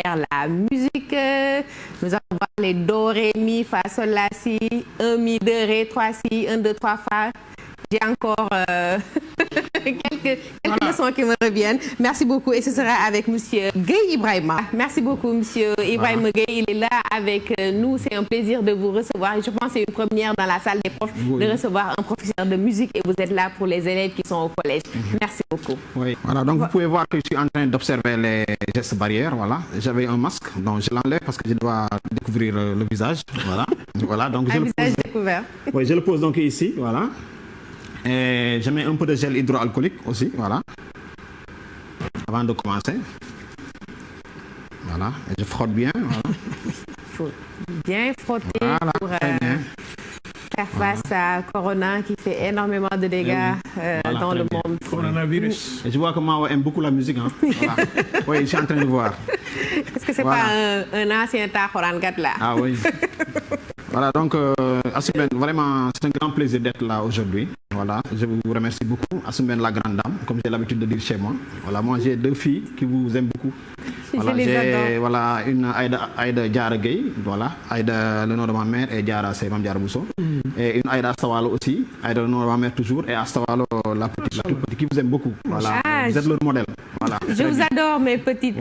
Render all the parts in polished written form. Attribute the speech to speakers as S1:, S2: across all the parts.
S1: faire la musique. Nous allons voir les do, ré, mi, fa, sol, la, si, 1, mi, 2, ré, 3, si, 1, 2, 3, fa. J'ai encore quelques leçons qui me reviennent. Merci beaucoup et ce sera avec Monsieur Gueye Ibrahima. Merci beaucoup Monsieur Ibrahima Gueye. Il est là avec nous. C'est un plaisir de vous recevoir. Et je pense que c'est une première dans la salle des profs de recevoir un professeur de musique et vous êtes là pour les élèves qui sont au collège. Merci beaucoup.
S2: Oui, voilà. Donc vous pouvez voir que je suis en train d'observer les gestes barrières. Voilà. J'avais un masque, donc je l'enlève parce que je dois découvrir le visage. Voilà. Voilà. Donc
S1: un visage découvert.
S2: Oui, je le pose donc ici. Voilà. Et je mets un peu de gel hydroalcoolique aussi, voilà, avant de commencer. Voilà, et je frotte bien. Voilà.
S1: Il faut bien frotter
S2: voilà,
S1: pour faire face à Corona qui fait énormément de dégâts dans le monde.
S2: Coronavirus. Et je vois que Mao aime beaucoup la musique. Hein. Voilà. Oui, je suis en train de voir.
S1: Est-ce que c'est pas un ancien Tahorangat là?
S2: Ah oui. Voilà, donc, Assoumbène, vraiment, c'est un grand plaisir d'être là aujourd'hui. Voilà, je vous remercie beaucoup. Assoumbène, la grande dame, comme j'ai l'habitude de dire chez moi. Voilà, moi, j'ai 2 filles qui vous aiment beaucoup. Voilà, j'ai une Aïda Diara Gueye, voilà. Aïda, le nom de ma mère, et Diara, c'est Mme Diara Bousso. Et une Aïda Astawalo aussi. Aïda, le nom de ma mère toujours. Et Astawalo, la toute petite, qui vous aime beaucoup. Voilà, vous êtes leur modèle. Voilà,
S1: je vous adore, mes petites,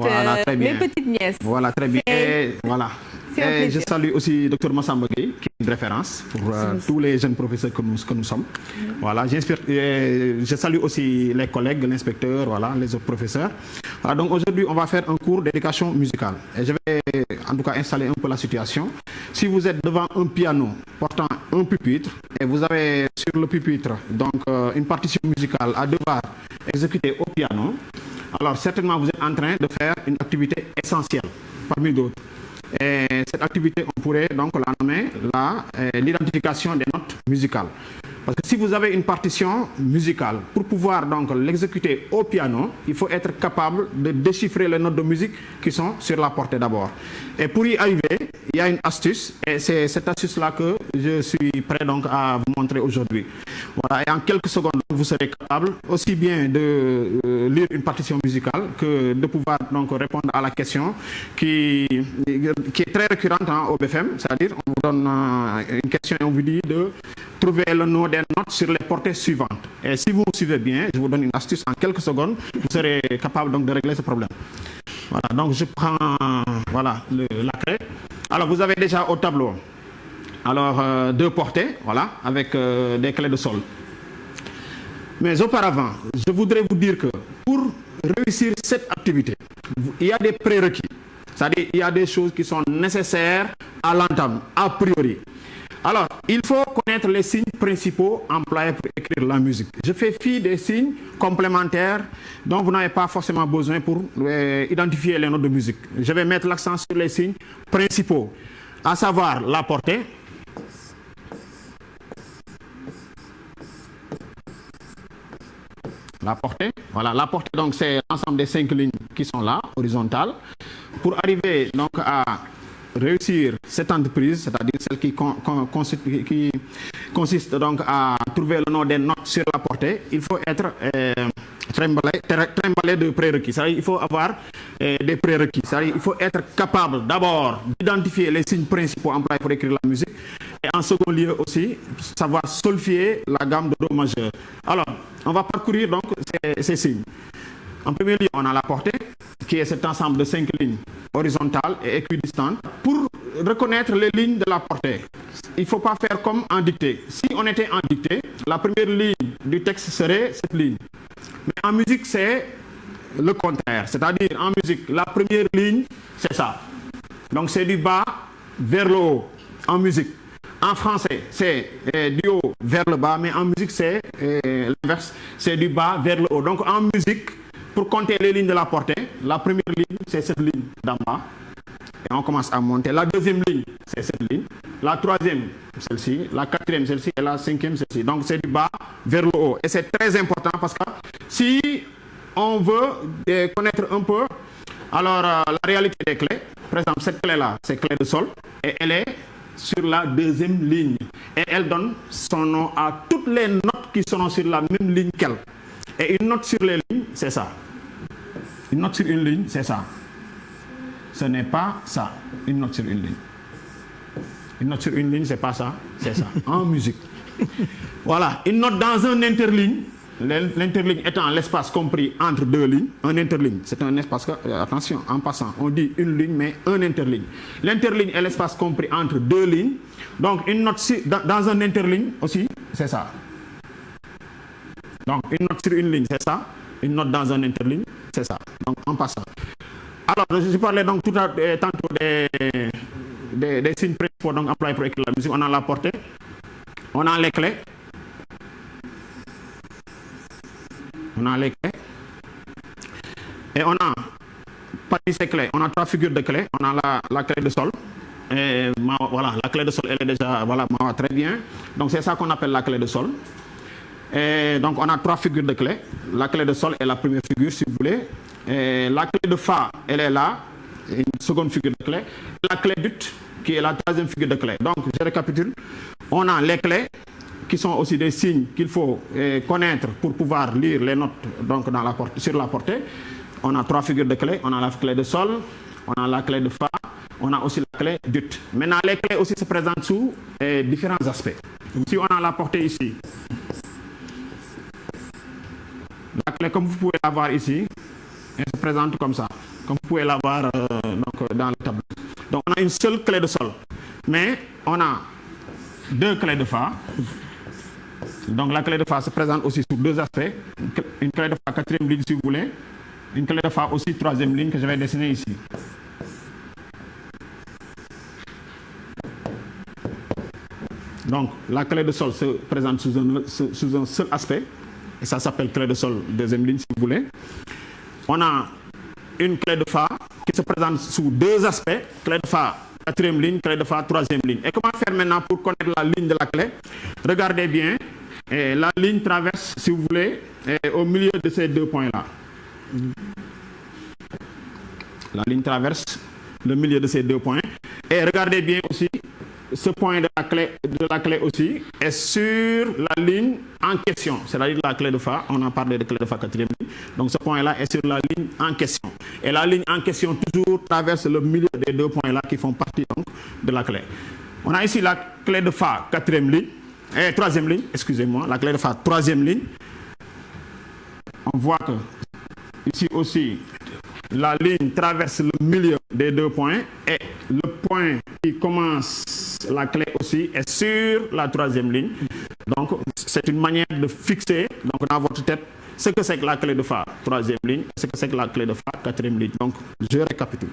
S1: mes petites nièces.
S2: Voilà, très bien. Et voilà. Et je salue aussi Dr Massamba Gueye, qui est une référence pour tous les jeunes professeurs que nous sommes. Voilà, je salue aussi les collègues, l'inspecteur, voilà, les autres professeurs. Voilà, donc aujourd'hui, on va faire un cours d'éducation musicale. Et je vais en tout cas installer un peu la situation. Si vous êtes devant un piano portant un pupitre, et vous avez sur le pupitre donc une partition musicale à devoir exécuter au piano, alors certainement vous êtes en train de faire une activité essentielle parmi d'autres. Et cette activité, on pourrait donc la nommer l'identification des notes musicales. Parce que si vous avez une partition musicale, pour pouvoir donc l'exécuter au piano, il faut être capable de déchiffrer les notes de musique qui sont sur la portée d'abord. Et pour y arriver, il y a une astuce, et c'est cette astuce-là que je suis prêt donc à vous montrer aujourd'hui. Voilà, et en quelques secondes, vous serez capable aussi bien de lire une partition musicale que de pouvoir donc répondre à la question qui est très récurrente au BFM, c'est-à-dire on vous donne une question et on vous dit de trouver le nom des notes sur les portées suivantes. Et si vous me suivez bien, je vous donne une astuce en quelques secondes, vous serez capable donc de régler ce problème. Voilà, donc je prends voilà, la craie. Alors vous avez déjà au tableau alors 2 portées, voilà, avec des clés de sol. Mais auparavant, je voudrais vous dire que pour réussir cette activité, il y a des prérequis. C'est-à-dire il y a des choses qui sont nécessaires à l'entame, a priori. Alors, il faut connaître les signes principaux employés pour écrire la musique. Je fais fi des signes complémentaires dont vous n'avez pas forcément besoin pour identifier les notes de musique. Je vais mettre l'accent sur les signes principaux, à savoir la portée, la portée. Voilà, la portée, donc, c'est l'ensemble des 5 lignes qui sont là, horizontales. Pour arriver donc à réussir cette entreprise, c'est-à-dire celle qui consiste donc à trouver le nom des notes sur la portée, il faut être trimballé de prérequis. C'est-à-dire il faut avoir des prérequis. C'est-à-dire il faut être capable d'abord d'identifier les signes principaux employés pour écrire la musique et en second lieu aussi savoir solfier la gamme de Do majeur. Alors, on va parcourir donc ces signes. En premier lieu, on a la portée, qui est cet ensemble de 5 lignes horizontales et équidistantes. Pour reconnaître les lignes de la portée, il ne faut pas faire comme en dictée. Si on était en dictée, la première ligne du texte serait cette ligne. Mais en musique, c'est le contraire. C'est-à-dire, en musique, la première ligne, c'est ça. Donc, c'est du bas vers le haut, en musique. En français, c'est du haut vers le bas, mais en musique, c'est l'inverse. C'est du bas vers le haut. Donc, en musique, pour compter les lignes de la portée, la première ligne, c'est cette ligne d'en bas. Et on commence à monter. La deuxième ligne, c'est cette ligne. La troisième, celle-ci. La quatrième, celle-ci. Et la cinquième, celle-ci. Donc, c'est du bas vers le haut. Et c'est très important parce que si on veut connaître un peu alors la réalité des clés, par exemple, cette clé-là, c'est clé de sol. Et elle est sur la deuxième ligne. Et elle donne son nom à toutes les notes qui sont sur la même ligne qu'elle. Et une note sur les lignes, c'est ça. Une note sur une ligne, c'est ça. ce n'est pas ça, une note sur une ligne. Une note sur une ligne, c'est pas ça, c'est ça, en musique. Voilà, une note dans un interligne, l'interligne étant l'espace compris entre deux lignes. Un interligne, c'est un espace, attention, en passant, on dit une ligne, mais un interligne. L'interligne est l'espace compris entre deux lignes. Donc, une note dans un interligne aussi, c'est ça. Donc, une note sur une ligne, c'est ça. Une note dans un interligne, c'est ça. Donc, en passant. Alors, je parlais donc tantôt des signes principaux donc employés pour écrire la musique. On a la portée, on a les clés, et on a, parmi ces clés, on a 3 figures de clés. On a la clé de sol. Et voilà, la clé de sol, elle est déjà, voilà, très bien. Donc, c'est ça qu'on appelle la clé de sol. Et donc, on a 3 figures de clés. La clé de sol est la première figure, si vous voulez. Et la clé de fa, elle est là, une seconde figure de clé. La clé d'ut, qui est la 3e figure de clé. Donc, je récapitule. On a les clés, qui sont aussi des signes qu'il faut connaître pour pouvoir lire les notes donc, sur la portée. On a 3 figures de clés. On a la clé de sol, on a la clé de fa, on a aussi la clé d'ut. Maintenant, les clés aussi se présentent sous différents aspects. Si on a la portée ici, la clé, comme vous pouvez la voir ici, elle se présente comme ça, comme vous pouvez la voir dans le tableau. Donc, on a une seule clé de sol, mais on a 2 clés de fa. Donc, la clé de fa se présente aussi sous 2 aspects. Une clé de fa 4e ligne, si vous voulez. Une clé de fa aussi 3e ligne que je vais dessiner ici. Donc, la clé de sol se présente sous un seul aspect. Et ça s'appelle clé de sol 2e ligne, si vous voulez. On a une clé de fa qui se présente sous 2 aspects. Clé de fa 4e ligne, clé de fa 3e ligne. Et comment faire maintenant pour connaître la ligne de la clé? Regardez bien. Et la ligne traverse, si vous voulez, au milieu de ces 2 points-là. La ligne traverse le milieu de ces 2 points. Et regardez bien aussi, ce point de la clé aussi est sur la ligne en question. C'est-à-dire la clé de fa. On a parlé de clé de fa 4e ligne. Donc ce point-là est sur la ligne en question. Et la ligne en question toujours traverse le milieu des 2 points-là qui font partie donc, de la clé. On a ici la clé de fa 4e ligne. 3e ligne, excusez-moi. La clé de fa 3e ligne. On voit que ici aussi, la ligne traverse le milieu des 2 points et le point qui commence la clé aussi est sur la 3e ligne. Donc, c'est une manière de fixer donc, dans votre tête ce que c'est que la clé de fa 3e ligne et ce que c'est que la clé de fa 4e ligne. Donc, je récapitule.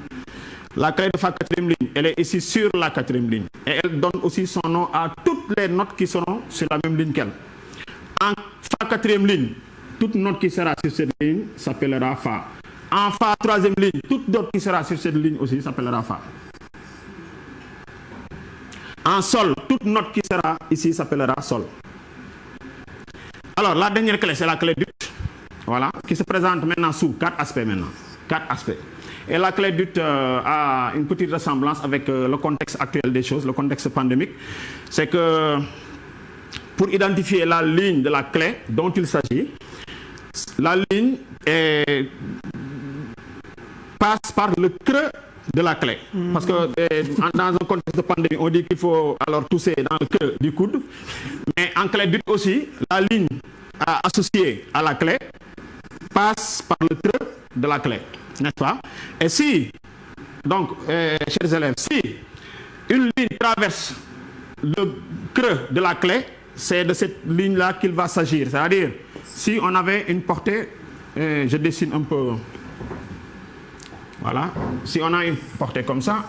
S2: La clé de fa 4e ligne, elle est ici sur la 4e ligne. Et elle donne aussi son nom à toutes les notes qui seront sur la même ligne qu'elle. En fa 4e ligne, toute note qui sera sur cette ligne s'appellera fa. En fa 3e ligne, toute note qui sera sur cette ligne aussi s'appellera fa. En sol, toute note qui sera ici s'appellera sol. Alors, la dernière clé, c'est la clé d'ut. Voilà, qui se présente maintenant sous 4 aspects maintenant. 4 aspects. Et la clé d'ut a une petite ressemblance avec le contexte actuel des choses, le contexte pandémique. C'est que pour identifier la ligne de la clé dont il s'agit, la ligne passe par le creux de la clé. Parce que dans un contexte de pandémie, on dit qu'il faut alors tousser dans le creux du coude. Mais en clé d'ut aussi, la ligne associée à la clé passe par le creux de la clé. N'est-ce pas? Et si, donc, chers élèves, si une ligne traverse le creux de la clé, c'est de cette ligne-là qu'il va s'agir. C'est-à-dire, si on avait une portée, je dessine un peu, voilà, si on a une portée comme ça,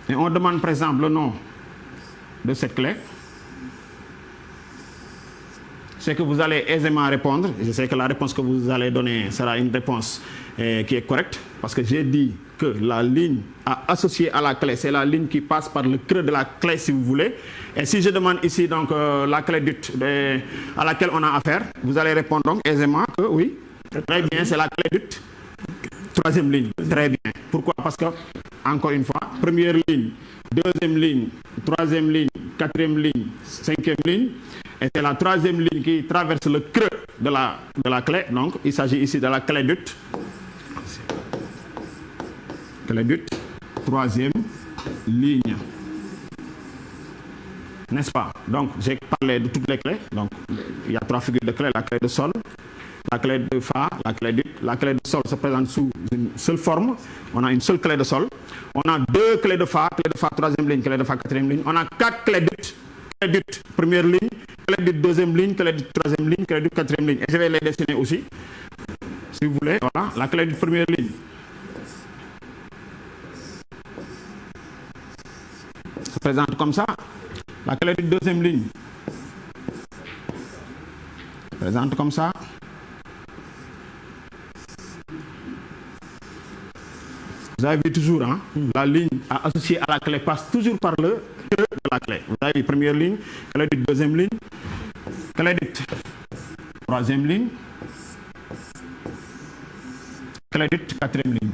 S2: et on demande par exemple le nom de cette clé, c'est que vous allez aisément répondre. Je sais que la réponse que vous allez donner sera une réponse qui est correcte, parce que j'ai dit que la ligne associée à la clé, c'est la ligne qui passe par le creux de la clé, si vous voulez. Et si je demande ici donc la clé d'ut à laquelle on a affaire, vous allez répondre donc aisément que oui, très bien, c'est la clé d'ut. 3e ligne, très bien. Pourquoi? Parce que, encore une fois, première ligne, 2e ligne, 3e ligne, 4e ligne, 5e ligne. Et c'est la troisième ligne qui traverse le creux de la clé. Donc, il s'agit ici de la clé d'ut. Clé d'ut, troisième ligne. N'est-ce pas? Donc, j'ai parlé de toutes les clés. Donc, il y a 3 figures de clés. La clé de sol, la clé de fa, la clé d'ut. La clé de sol se présente sous une seule forme. On a une seule clé de sol. On a 2 clés de fa, troisième ligne, clé de fa, quatrième ligne. On a 4 clés d'ut. Clé d'ut, première ligne, clé d'ut, deuxième ligne, clé d'ut, troisième ligne, clé d'ut, quatrième ligne. Et je vais les dessiner aussi, si vous voulez. Voilà, la clé d'ut, première ligne se présente comme ça. La clé d'ut, deuxième ligne se présente comme ça. Vous avez vu toujours, hein, la ligne associée à la clé passe toujours par le creux de la clé. Vous avez vu, première ligne, clé d'ut, deuxième ligne, clé d'ut, troisième ligne, clé d'ut, quatrième ligne.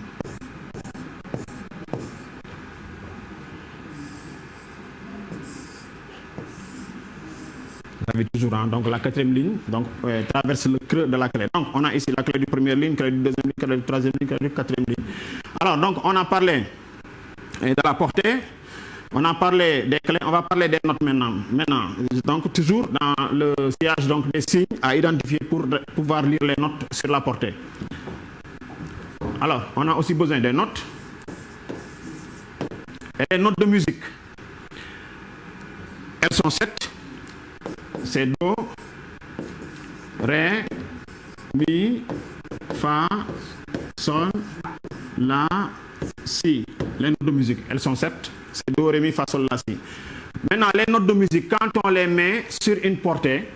S2: Vous avez toujours, hein, donc la quatrième ligne donc, traverse le creux de la clé. Donc on a ici la clé du première ligne, clé du deuxième ligne, clé du troisième ligne, clé du quatrième ligne. Alors donc on a parlé de la portée, on a parlé des clés, on va parler des notes maintenant. Donc toujours dans le sillage donc, des signes à identifier pour pouvoir lire les notes sur la portée. Alors on a aussi besoin des notes et les notes de musique. Elles sont 7. C'est do, ré, mi, fa, sol, la, si. Les notes de musique, elles sont 7. C'est do, ré, mi, fa, sol, la, si. Maintenant, les notes de musique, quand on les met sur une portée,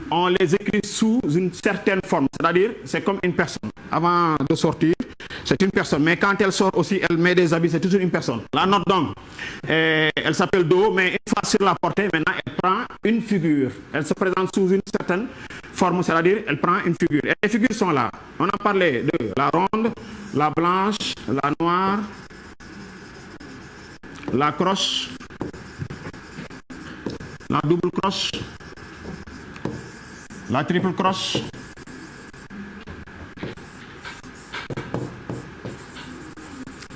S2: on les écrit sous une certaine forme. C'est-à-dire, c'est comme une personne. Avant de sortir, c'est une personne. Mais quand elle sort aussi, elle met des habits, c'est toujours une personne. La note donc, elle s'appelle do, mais une fois sur la portée, maintenant, elle prend une figure. Elle se présente sous une certaine forme, c'est-à-dire, elle prend une figure. Et les figures sont là. On a parlé de la ronde, la blanche, la noire, la croche, la double croche, la triple croche,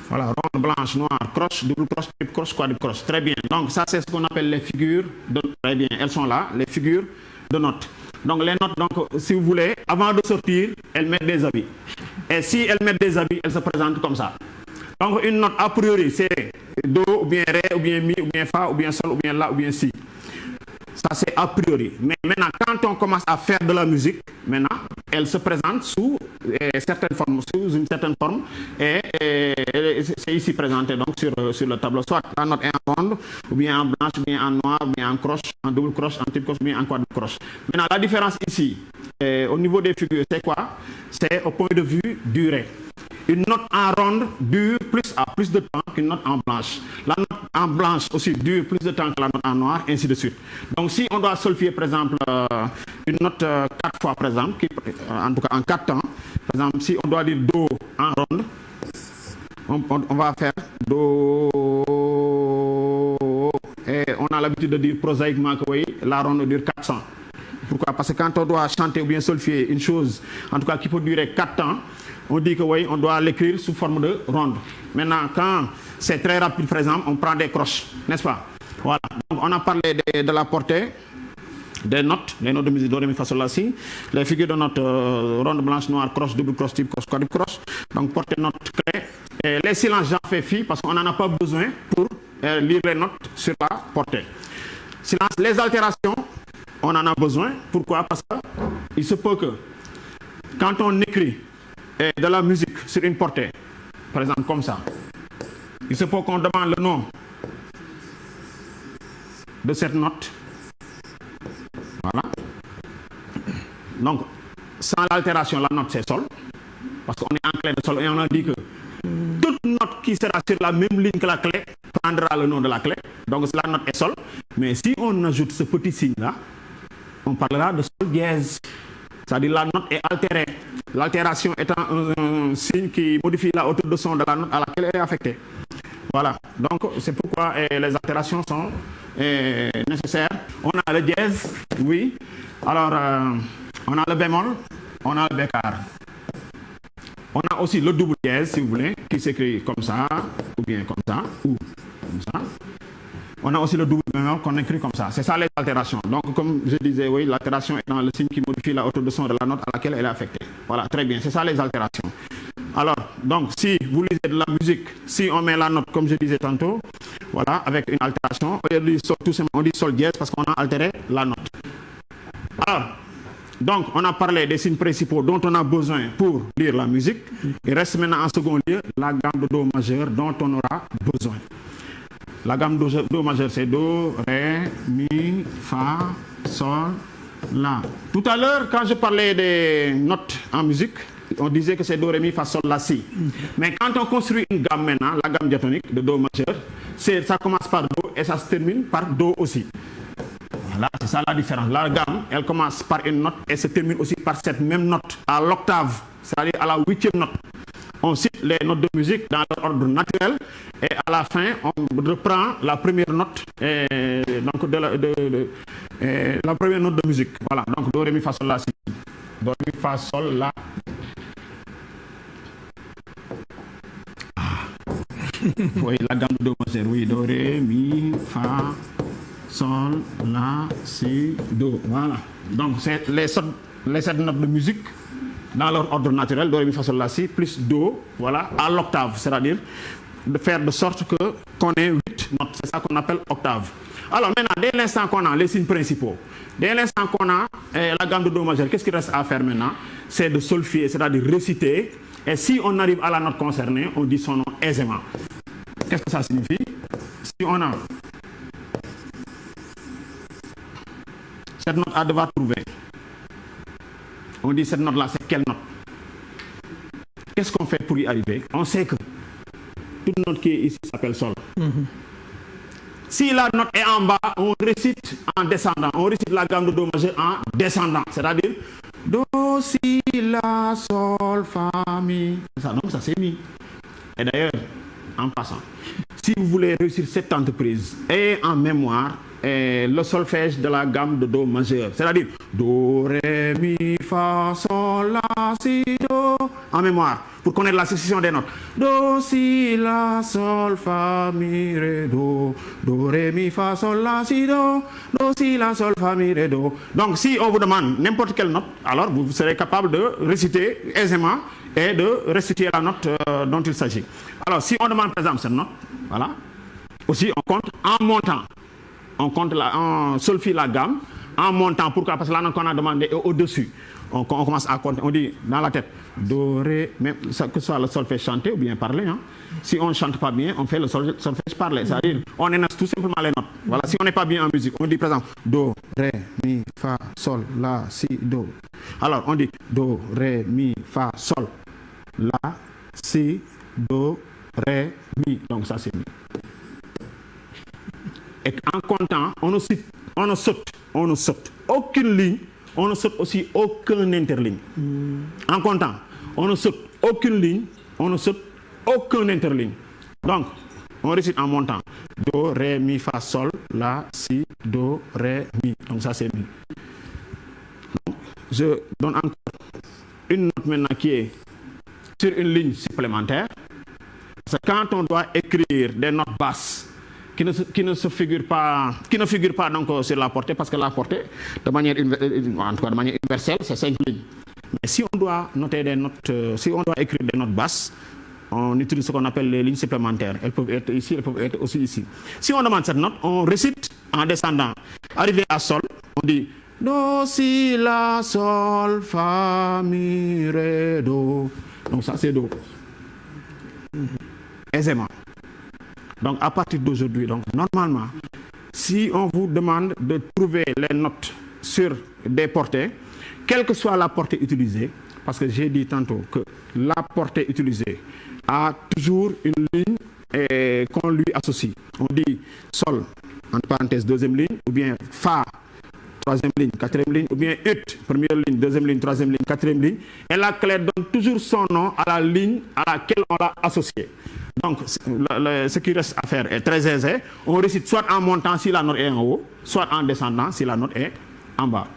S2: voilà, ronde, blanche, noire, croche, double croche, triple croche, quadruple croche. Très bien. Donc ça, c'est ce qu'on appelle les figures de notes. Très bien. Elles sont là, les figures de notes. Donc les notes, donc, si vous voulez, avant de sortir, elles mettent des habits. Et si elles mettent des habits, elles se présentent comme ça. Donc une note a priori, c'est do, ou bien ré, ou bien mi, ou bien fa, ou bien sol, ou bien la, ou bien si. Ça, c'est a priori. Mais maintenant, quand on commence à faire de la musique, maintenant, elle se présente sous certaines formes, sous une certaine forme. Et c'est ici présenté donc, sur le tableau. Soit la note est en ronde, ou bien en blanche, ou bien en noir, ou bien en croche, en double croche, en triple croche, ou bien en quadruple croche. Maintenant, la différence ici, au niveau des figures, c'est quoi? C'est au point de vue durée. Une note en ronde dure plus de temps qu'une note en blanche. La note en blanche aussi dure plus de temps que la note en noir, ainsi de suite. Donc si on doit solfier par exemple une note 4 fois par exemple, en tout cas en 4 temps, par exemple si on doit dire do en ronde, on va faire do, et on a l'habitude de dire prosaïquement que oui, la ronde dure 400. Pourquoi? Parce que quand on doit chanter ou bien solfier une chose, en tout cas qui peut durer 4 temps, on dit que oui, on doit l'écrire sous forme de ronde. Maintenant, quand c'est très rapide, par exemple, on prend des croches, n'est-ce pas? Voilà. Donc, on a parlé de la portée, des notes, les notes de musique do, ré, mi, fa, sol, la, si, les figures de notes ronde, blanche, noire, croche, double croche, triple croche, quadruple croche. Donc, portée, note, clé. Et les silences, j'en fais fi parce qu'on n'en a pas besoin pour lire les notes sur la portée. Silence, les altérations, on en a besoin. Pourquoi? Parce qu'il se peut que quand on écrit de la musique sur une portée, par exemple comme ça, il se peut qu'on demande le nom de cette note. Voilà. Donc, sans l'altération, la note c'est sol, parce qu'on est en clé de sol et on a dit que toute note qui sera sur la même ligne que la clé prendra le nom de la clé. Donc la note est sol, mais si on ajoute ce petit signe-là, on parlera de sol dièse. C'est-à-dire la note est altérée. L'altération étant un signe qui modifie la hauteur de son de la note à laquelle elle est affectée. Voilà. Donc c'est pourquoi les altérations sont nécessaires. On a le dièse, oui. Alors, on a le bémol, on a le bécard. On a aussi le double dièse, si vous voulez, qui s'écrit comme ça, ou bien comme ça, ou comme ça. On a aussi le double bémol qu'on écrit comme ça. C'est ça les altérations. Donc, comme je disais, oui, l'altération est dans le signe qui modifie la hauteur de son de la note à laquelle elle est affectée. Voilà, très bien. C'est ça les altérations. Alors, donc, si vous lisez de la musique, si on met la note, comme je disais tantôt, voilà, avec une altération, tout simplement, on dit sol dièse parce qu'on a altéré la note. Alors, donc, on a parlé des signes principaux dont on a besoin pour lire la musique. Il reste maintenant en second lieu la gamme de Do majeur dont on aura besoin. La gamme de Do majeur, c'est Do, Ré, Mi, Fa, Sol, La. Tout à l'heure, quand je parlais des notes en musique, on disait que c'est Do, Ré, Mi, Fa, Sol, La, Si. Mais quand on construit une gamme maintenant, la gamme diatonique de Do majeur, ça commence par Do et ça se termine par Do aussi. Voilà, c'est ça la différence. La gamme, elle commence par une note et se termine aussi par cette même note à l'octave, c'est-à-dire à la 8e note. On cite les notes de musique dans leur ordre naturel et à la fin, on reprend la première note, donc la première note de musique. Voilà, donc Do, Ré, Mi, Fa, Sol, La, Si. Do, Ré, Mi, Fa, Sol, La. Oui, la gamme de Do majeur, oui, Do, Ré, Mi, Fa, Sol, La, Si, Do. Voilà. Donc, c'est les 7 notes de musique dans leur ordre naturel, Do, Ré, Mi, Fa, Sol, La, Si, plus Do, voilà, à l'octave. C'est-à-dire de faire de sorte qu'on ait 8 notes. C'est ça qu'on appelle octave. Alors maintenant, dès l'instant qu'on a les signes principaux, dès l'instant qu'on a la gamme de Do majeur, qu'est-ce qu'il reste à faire maintenant? C'est de solfier, c'est-à-dire réciter. Et si on arrive à la note concernée, on dit son nom aisément. Qu'est-ce que ça signifie? Si on a cette note à devoir trouver, on dit cette note-là, c'est quelle note? Qu'est-ce qu'on fait pour y arriver? On sait que toute note qui est ici s'appelle Sol. Si la note est en bas, on récite en descendant. On récite la gamme de Do majeur en descendant. C'est-à-dire Do, Si, La, Sol, Fa, Mi. Ça, donc ça c'est Mi. Et d'ailleurs, en passant, si vous voulez réussir cette entreprise, et en mémoire, le solfège de la gamme de Do majeur, c'est-à-dire Do, Ré, Mi, Fa, Sol, La, Si, Do, en mémoire, pour connaître la succession des notes. Do, Si, La, Sol, Fa, Mi, Ré, Do, Do, Ré, Mi, Fa, Sol, La, Si, Do, Do, Si, La, Sol, Fa, Mi, Ré, Do. Donc si on vous demande n'importe quelle note, alors vous serez capable de réciter aisément et de restituer la note dont il s'agit. Alors si on demande par exemple cette note, voilà, aussi on compte en montant. On compte on solfie la gamme en montant. Pourquoi? Parce que la note qu'on a demandé est au-dessus. On commence à compter, on dit dans la tête Do, Ré, même que ce soit le solfège chanté ou bien parlé. Hein. Si on ne chante pas bien, on fait le solfège parlé. C'est-à-dire on énonce tout simplement les notes. Voilà, si on n'est pas bien en musique, on dit par exemple Do, Ré, Mi, Fa, Sol, La, Si, Do. Alors on dit Do, Ré, Mi, Fa, Sol, La, Si, Do, Ré, Mi. Donc ça c'est Mi. Et en comptant, on ne saute aucune ligne, on ne saute aussi aucun interligne. En comptant, on ne saute aucune ligne, on ne saute aucun interligne. Donc, on récite en montant. Do, Ré, Mi, Fa, Sol, La, Si, Do, Ré, Mi. Donc ça c'est Mi. Donc, je donne encore une note maintenant qui est sur une ligne supplémentaire. Parce que quand on doit écrire des notes basses, qui ne figure pas donc sur la portée, parce que la portée, de manière universelle, c'est 5 lignes. Mais si on doit noter des notes, si on doit écrire des notes basses, on utilise ce qu'on appelle les lignes supplémentaires. Elles peuvent être ici, elles peuvent être aussi ici. Si on demande cette note, on récite en descendant. Arrivé à Sol, on dit Do, Si, La, Sol, Fa, Mi, Ré, Do. Donc ça c'est Do. Aisément. Donc à partir d'aujourd'hui, donc normalement, si on vous demande de trouver les notes sur des portées, quelle que soit la portée utilisée, parce que j'ai dit tantôt que la portée utilisée a toujours une ligne qu'on lui associe. On dit Sol, entre parenthèses, deuxième ligne, ou bien Fa, troisième ligne, quatrième ligne, ou bien Ut, première ligne, deuxième ligne, troisième ligne, quatrième ligne. Et la clé donne toujours son nom à la ligne à laquelle on l'a associé. Donc, ce qui reste à faire est très aisé. On récite soit en montant si la note est en haut, soit en descendant si la note est en bas.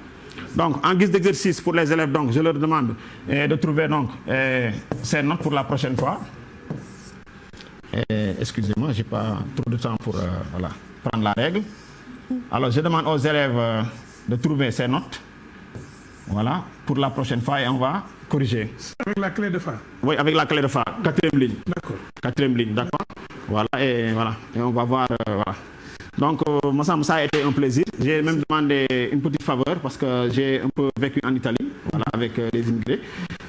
S2: Donc, en guise d'exercice pour les élèves, donc, je leur demande de trouver donc, ces notes pour la prochaine fois. Excusez-moi, je n'ai pas trop de temps pour voilà, prendre la règle. Alors, je demande aux élèves de trouver ces notes. Voilà, pour la prochaine fois, et on va corriger.
S3: Avec la clé de Fa?
S2: Oui, avec la clé de Fa, 4e ligne.
S3: D'accord.
S2: 4e ligne, d'accord. Voilà, et on va voir. Voilà. Donc, ça a été un plaisir. J'ai même demandé une petite faveur parce que j'ai un peu vécu en Italie, voilà, avec les immigrés.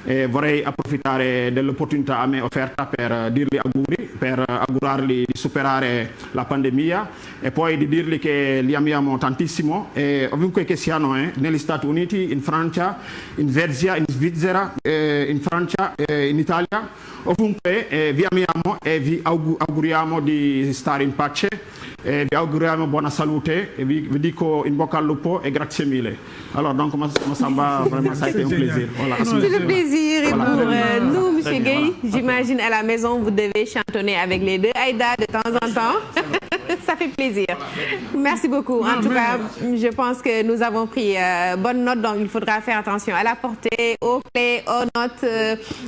S2: E vorrei approfittare dell'opportunità a me offerta per dirgli auguri, per augurarli di superare la pandemia e poi di dirgli che li amiamo tantissimo e ovunque che siano, negli Stati Uniti, in Francia, in Svezia, in Svizzera, in Francia, in Italia, ovunque vi amiamo e vi auguriamo di stare in pace. Vi auguriamo buona salute e vi dico in bocca al lupo et grazie mille. Alors donc Massamba, vraiment ça a été un plaisir. Voilà.
S1: C'est le plaisir et
S2: voilà.
S1: pour nous, Monsieur Gueye, j'imagine à la maison vous devez chantonner avec les deux Aïda de temps en temps. Ça fait plaisir. Merci beaucoup. En tout cas, je pense que nous avons pris bonne note, donc il faudra faire attention à la portée, aux clés, aux notes,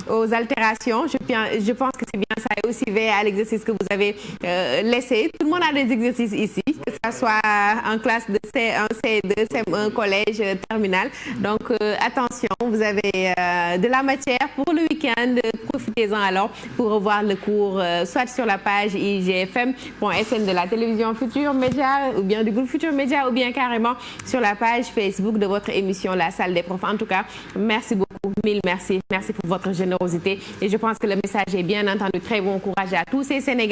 S1: aux altérations. Je pense que c'est bien ça et aussi veiller à l'exercice que vous avez laissé. Tout le monde a des exercices ici, que ce soit en classe de C1, C2, CM1, collège, terminal. Donc attention, vous avez de la matière pour le week-end. Profitez-en alors pour revoir le cours soit sur la page igfm.sn de la télévision Futur Média ou bien du groupe Futur Média ou bien carrément sur la page Facebook de votre émission La Salle des Profs. En tout cas, merci beaucoup, mille merci. Merci pour votre générosité et je pense que le message est bien entendu. Très bon courage à tous ces Sénégalais.